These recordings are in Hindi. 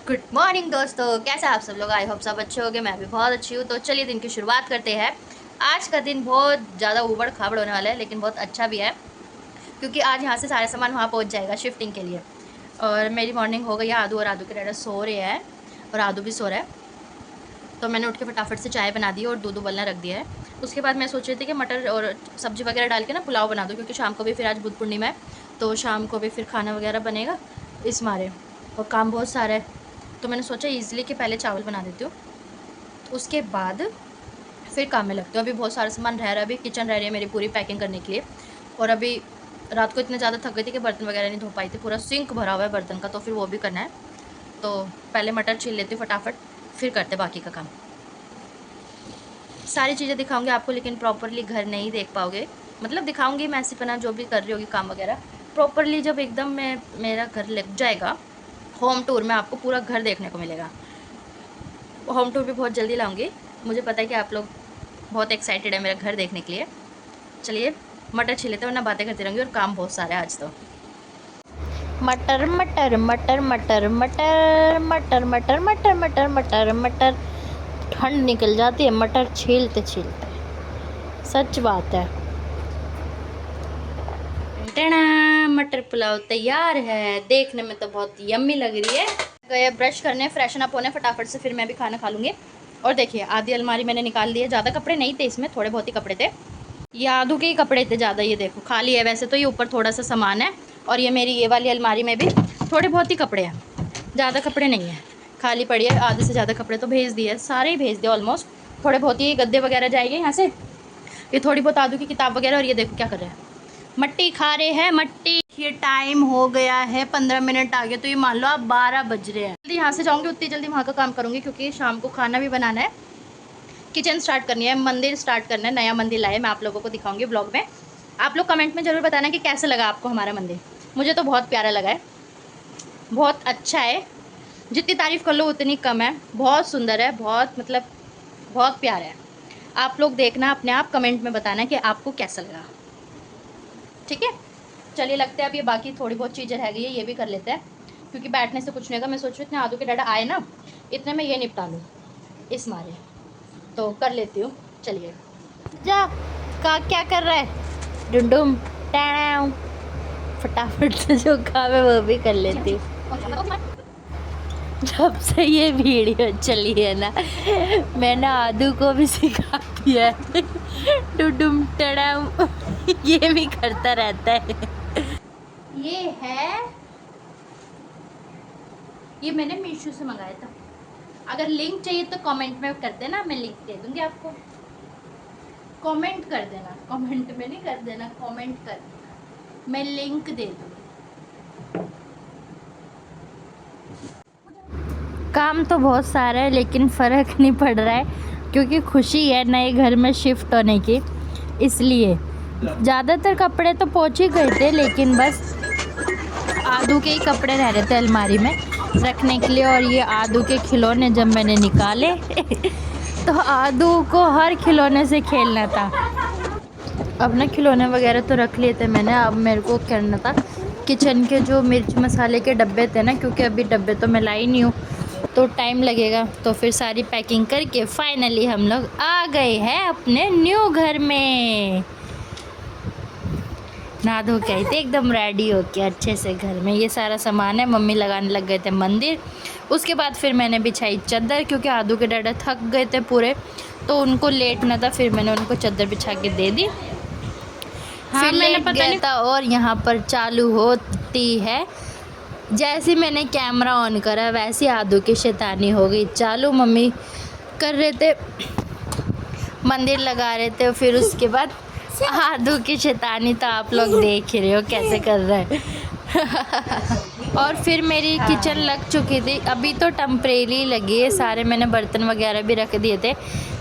गुड मॉर्निंग दोस्तों, कैसे आप सब लोग। आई होप सब अच्छे होंगे। मैं भी बहुत अच्छी हूँ। तो चलिए दिन की शुरुआत करते हैं। आज का दिन बहुत ज़्यादा उबड़ खाबड़ होने वाला है, लेकिन बहुत अच्छा भी है क्योंकि आज यहाँ से सारे सामान वहाँ पहुँच जाएगा शिफ्टिंग के लिए। और मेरी मॉर्निंग हो गई है। आदू और आदू के डैडा सो रहे हैं और आदू भी सो रहा है। तो मैंने उठ के फटाफट से चाय बना दी और दूध उबलना रख दिया है। उसके बाद मैं सोच रही थी कि मटर और सब्ज़ी वगैरह डाल के ना पुलाव बना दूँ, क्योंकि शाम को भी फिर आज बुध पूर्णिमा है, तो शाम को भी फिर खाना वगैरह बनेगा इस मारे। और काम बहुत सारा है, तो मैंने सोचा ईज़िली कि पहले चावल बना देती हूँ, उसके बाद फिर काम में लगती हूँ। अभी बहुत सारा सामान रह रहा है, अभी किचन रह रही है मेरी पूरी पैकिंग करने के लिए। और अभी रात को इतने ज़्यादा थक गई थी कि बर्तन वगैरह नहीं धो पाई थी। पूरा सिंक भरा हुआ है बर्तन का, तो फिर वो भी करना है। तो पहले मटर छील लेती हूँ फटाफट, फिर करते बाकी का काम। सारी चीज़ें दिखाऊंगी आपको, लेकिन प्रॉपरली घर नहीं देख पाओगे। मतलब दिखाऊंगी मैं ऐसी पना जो भी कर रही होगी काम वगैरह। प्रॉपरली जब एकदम मैं मेरा घर लग जाएगा होम टूर में, आपको पूरा घर देखने को मिलेगा। होम टूर भी बहुत जल्दी लाऊंगी। मुझे पता है कि आप लोग बहुत एक्साइटेड है मेरा घर देखने के लिए। चलिए मटर छिलेते वरना बातें करती रहूँगी, और काम बहुत सारा है आज तो। मटर मटर मटर मटर मटर मटर मटर मटर मटर मटर मटर ठंड निकल जाती है मटर छीलते छीलते, सच बात है। टना मटर पुलाव तैयार है। देखने में तो बहुत यम्मी लग रही है। गए ब्रश करने, फ्रेशन अप होने फटाफट से, फिर मैं भी खाना खा लूँगी। और देखिए आधी अलमारी मैंने निकाल दी है। ज़्यादा कपड़े नहीं थे इसमें, थोड़े बहुत ही कपड़े थे। ये आधू के ही कपड़े थे ज़्यादा। ये देखो खाली है वैसे तो, ये ऊपर थोड़ा सा सामान है। और ये मेरी ये वाली अलमारी में भी थोड़े बहुत ही कपड़े हैं, ज़्यादा कपड़े नहीं है, खाली पड़ी है। आधे से ज़्यादा कपड़े तो भेज दिए, सारे ही भेज दिए ऑलमोस्ट। थोड़े बहुत ही गद्दे वगैरह जाएंगे यहाँ से। ये थोड़ी बहुत आदू की किताब वगैरह। और ये देखो क्या कर रहे हैं, मट्टी खा रहे हैं मट्टी। ये टाइम हो गया है 15 मिनट आगे, तो ये मान लो आप 12 बज रहे हैं। जल्दी यहाँ से जाऊँगी उतनी जल्दी वहाँ का काम करूँगी, क्योंकि शाम को खाना भी बनाना है, किचन स्टार्ट करनी है, मंदिर स्टार्ट करना है। नया मंदिर लाए, मैं आप लोगों को दिखाऊंगी ब्लॉग में। आप लोग कमेंट में ज़रूर बताना कि कैसा लगा आपको हमारा मंदिर। मुझे तो बहुत प्यारा लगा है, बहुत अच्छा है। जितनी तारीफ़ कर लो उतनी कम है। बहुत सुंदर है, बहुत मतलब बहुत प्यारा है। आप लोग देखना, अपने आप कमेंट में बताना कि आपको कैसा लगा। ठीक है, चलिए लगते हैं अब ये बाकी थोड़ी बहुत चीज़ें रह गई है, ये भी कर लेते हैं, क्योंकि बैठने से कुछ नहीं होगा। मैं सोच रही हूँ इतने आदू के डाटा आए ना, इतने में ये निपटा लूँ इस मारे, तो कर लेती हूँ। चलिए जा का क्या कर रहा है डुंडुम टैं, फटाफट से जो काम है वो भी कर लेती हूँ। जब से ये वीडियो चली है ना, मैंने आदू को भी सिखा दिया है डुडुम टड़म, ये भी करता रहता है। ये है, ये मैंने मीशो से मंगाया था। अगर लिंक चाहिए तो कमेंट में कर देना, मैं लिंक दे दूंगी आपको। कमेंट कर देना, कमेंट में नहीं कर देना, कमेंट कर देना, मैं लिंक दे दूंगी। काम तो बहुत सारा है, लेकिन फ़र्क नहीं पड़ रहा है, क्योंकि खुशी है नए घर में शिफ्ट होने की। इसलिए ज़्यादातर कपड़े तो पहुँच ही गए थे, लेकिन बस आदू के ही कपड़े रह रहे थे अलमारी में रखने के लिए। और ये आदू के खिलौने जब मैंने निकाले तो आदू को हर खिलौने से खेलना था। अपने खिलौने वगैरह तो रख लिए थे मैंने, अब मेरे को करना था किचन के जो मिर्च मसाले के डब्बे थे ना, क्योंकि अभी डब्बे तो मैं लाई नहीं हूँ, तो टाइम लगेगा। तो फिर सारी पैकिंग करके फाइनली हम लोग आ गए हैं अपने न्यू घर में। नहा धो के आई थी एकदम रेडी होके अच्छे से घर में। ये सारा सामान है, मम्मी लगाने लग गए थे मंदिर। उसके बाद फिर मैंने बिछाई चादर, क्योंकि आदू के डैडा थक गए थे पूरे, तो उनको लेटना था। फिर मैंने उनको चादर बिछा के दे दी। हाँ, फिर मैंने पता नहीं था। और यहाँ पर चालू होती है, जैसे मैंने कैमरा ऑन करा वैसे आदू की शैतानी हो गई चालू। मम्मी कर रहे थे, मंदिर लगा रहे थे, फिर उसके बाद आदू की शैतानी तो आप लोग देख ही रहे हो कैसे कर रहा है। और फिर मेरी किचन लग चुकी थी, अभी तो टेम्परेरी लगी है। सारे मैंने बर्तन वगैरह भी रख दिए थे,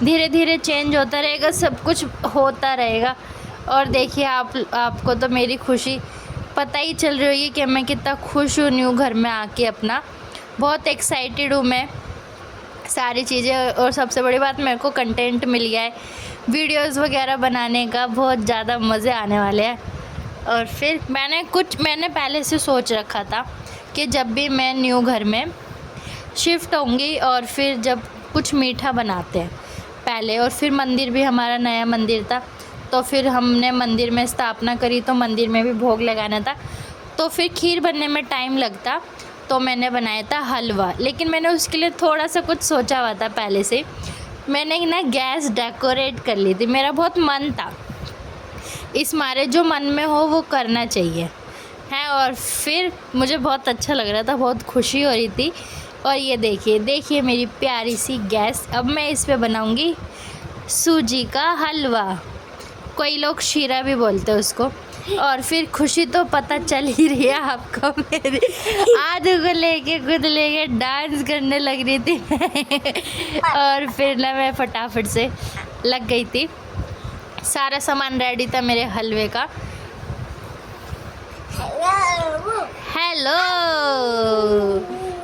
धीरे धीरे चेंज होता रहेगा, सब कुछ होता रहेगा। और देखिए आपको तो मेरी खुशी पता ही चल रही होगी कि मैं कितना खुश हूँ न्यू घर में आके अपना। बहुत एक्साइटेड हूँ मैं सारी चीज़ें। और सबसे बड़ी बात, मेरे को कंटेंट मिल गया है वीडियोस वगैरह बनाने का, बहुत ज़्यादा मज़े आने वाले हैं। और फिर मैंने पहले से सोच रखा था कि जब भी मैं न्यू घर में शिफ्ट होंगी और फिर जब कुछ मीठा बनाते हैं पहले, और फिर मंदिर भी हमारा नया मंदिर था, तो फिर हमने मंदिर में स्थापना करी, तो मंदिर में भी भोग लगाना था, तो फिर खीर बनने में टाइम लगता, तो मैंने बनाया था हलवा। लेकिन मैंने उसके लिए थोड़ा सा कुछ सोचा हुआ था पहले से। मैंने ना गैस डेकोरेट कर ली थी, मेरा बहुत मन था, इस मारे जो मन में हो वो करना चाहिए है। और फिर मुझे बहुत अच्छा लग रहा था, बहुत खुशी हो रही थी। और ये देखिए देखिए मेरी प्यारी सी गैस। अब मैं इस पे बनाऊंगी सूजी का हलवा, कोई लोग शीरा भी बोलते हैं उसको। और फिर खुशी तो पता चल ही रही है आपको, मेरी आदू को लेके खुद लेके डांस करने लग रही थी और फिर ना मैं फटाफट से लग गई थी। सारा सामान रेडी था मेरे हलवे का। हेलो,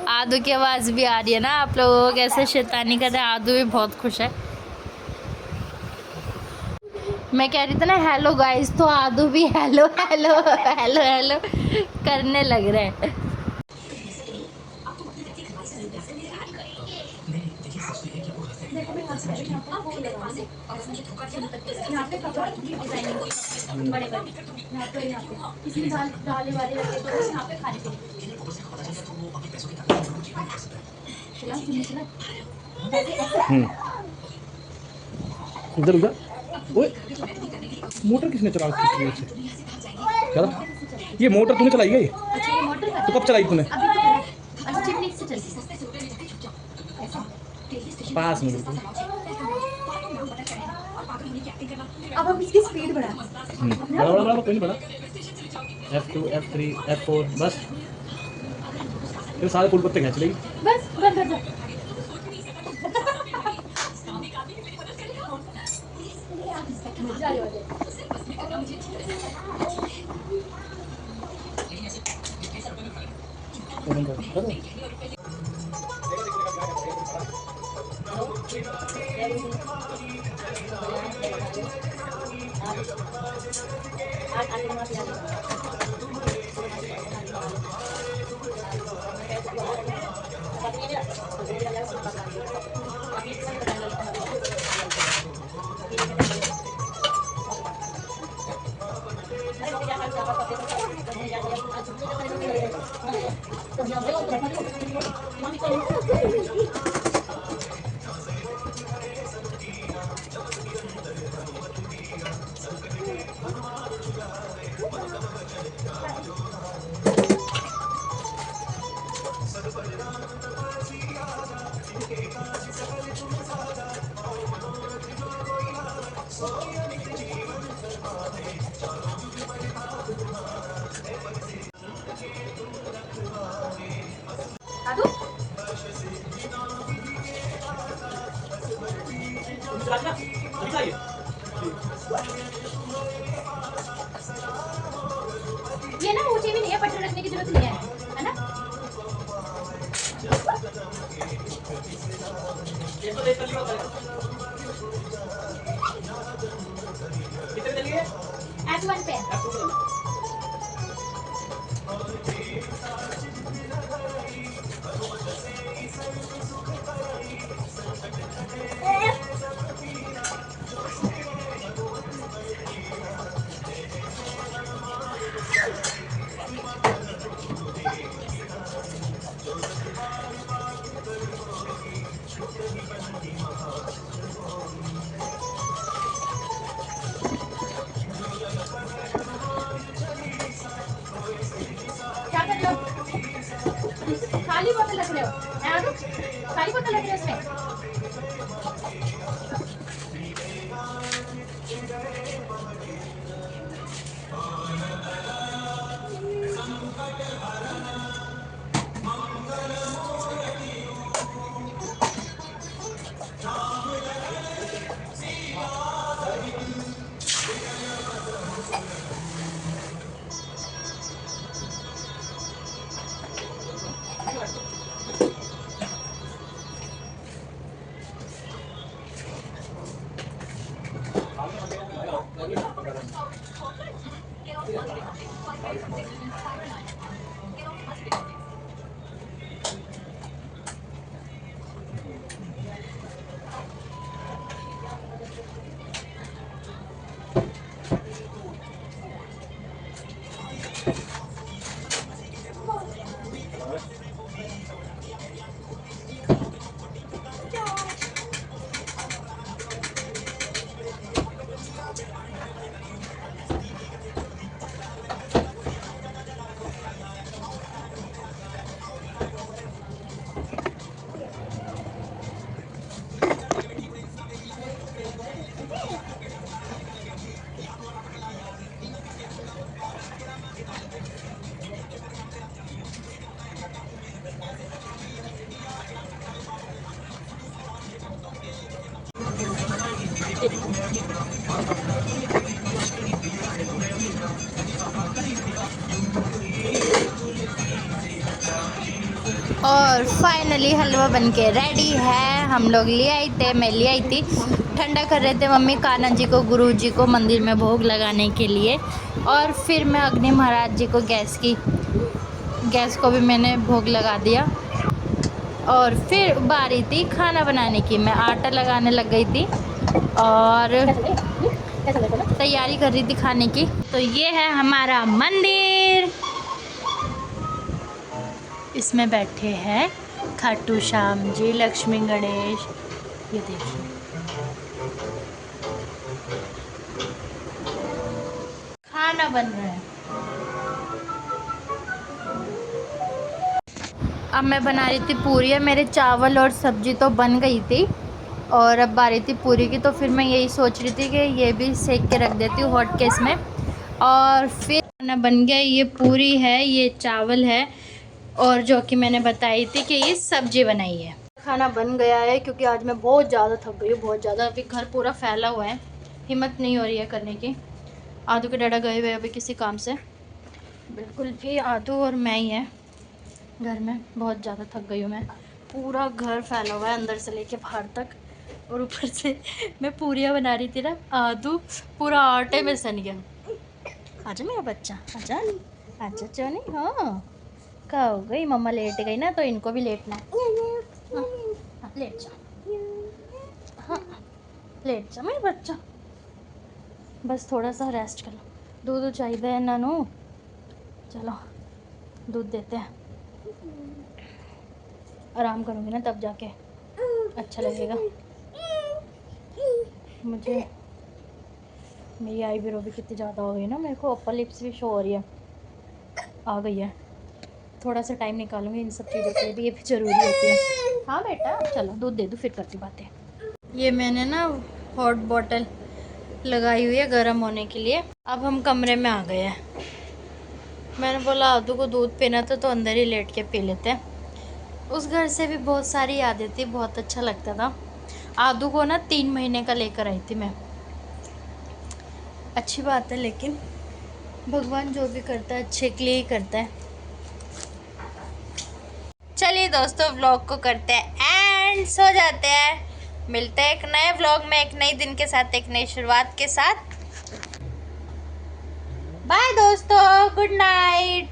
आदू की आवाज़ भी आ रही है ना आप लोगों को, कैसे शैतानी कर रहे हैं। आदू भी बहुत खुश है। मैं कह रही थी ना हेलो गाइस, तो आदू भी हेलो हेलो हेलो हेलो करने लग रहे हैं। इधर उधर। ओए, मोटर किसने चला रखी है? चला, ये मोटर तूने चलाई है? अच्छा ये मोटर का, तो कब चलाई तूने? अभी तो अच्छा चिमनी से चलती पास में बिल्कुल। अब हम इसकी स्पीड बढ़ा। बड़ा बड़ा बड़ा, कोई नहीं बड़ा। F2 F3 F4 बस, फिर सारे फूल पत्ते खींच लेगी। बस बस बस ये ना ऊंची भी नहीं है, पटरी रखने की जरूरत नहीं है ना। F1 पे क्या कर रहे हो? खाली बोतल रख रहे हो? खाली बोतल रख रहे हो इसमें? और फाइनली हलवा बनके रेडी है। हम लोग ले आए थे, मैं ले आई थी। ठंडा कर रहे थे मम्मी कान्हा जी को, गुरु जी को मंदिर में भोग लगाने के लिए। और फिर मैं अग्नि महाराज जी को गैस को भी मैंने भोग लगा दिया। और फिर बारी थी खाना बनाने की। मैं आटा लगाने लग गई थी और तैयारी कर रही थी खाने की। तो ये है हमारा मंदिर, इसमें बैठे हैं खाटू श्याम जी, लक्ष्मी गणेश। ये देखिए खाना बन रहा है। अब मैं बना रही थी पूरी। मेरे चावल और सब्जी तो बन गई थी और अब बारी थी पूरी की। तो फिर मैं यही सोच रही थी कि ये भी सेक के रख देती हूँ हॉट केस में। और फिर खाना बन गया। ये पूरी है, ये चावल है और जो कि मैंने बताई थी कि ये सब्जी बनाई है। खाना बन गया है क्योंकि आज मैं बहुत ज़्यादा थक गई हूँ, बहुत ज़्यादा। अभी घर पूरा फैला हुआ है, हिम्मत नहीं हो रही है करने की। आदू के डैडा गए हुए अभी किसी काम से, बिल्कुल भी आदू और मैं ही है घर में। बहुत ज़्यादा थक गई हूँ मैं। पूरा घर फैला हुआ है अंदर से लेके बाहर तक। और ऊपर से मैं पूरियाँ बना रही थी ना, आदू पूरा आटे में सन गया। आजा मेरा बच्चा, आजा आजा चोनी। हाँ क्या हो गई, मम्मा लेट गई ना तो इनको भी लेटना है। हाँ, लेट जा। हाँ लेट जा मेरा बच्चा, बस थोड़ा सा रेस्ट कर लो। दूध चाहिए है नानू, चलो दूध देते हैं। आराम करूँगी ना तब जाके अच्छा लगेगा मुझे। मेरी आई ब्रो भी कितनी ज़्यादा हो गई ना, मेरे को अपर लिप्स भी शो हो रही है, आ गई है। थोड़ा सा टाइम निकालूंगी इन सब चीज़ों के लिए भी, ये भी ज़रूरी होती है। हाँ बेटा चलो दूध दे दूँ फिर करती बातें। ये मैंने ना हॉट बॉटल लगाई हुई है गर्म होने के लिए। अब हम कमरे में आ गए हैं। मैंने बोला आदू को दूध पीना था तो अंदर ही लेट के पी लेते हैं। उस घर से भी बहुत सारी यादें थी, बहुत अच्छा लगता था। आदू को ना 3 महीने का लेकर आई थी मैं। अच्छी बात है, लेकिन भगवान जो भी करता है अच्छे के लिए ही करता है। चलिए दोस्तों व्लॉग को करते हैं एंड सो जाते हैं। मिलते हैं एक नए व्लॉग में, एक नए दिन के साथ, एक नई शुरुआत के साथ। बाय दोस्तों, गुड नाइट।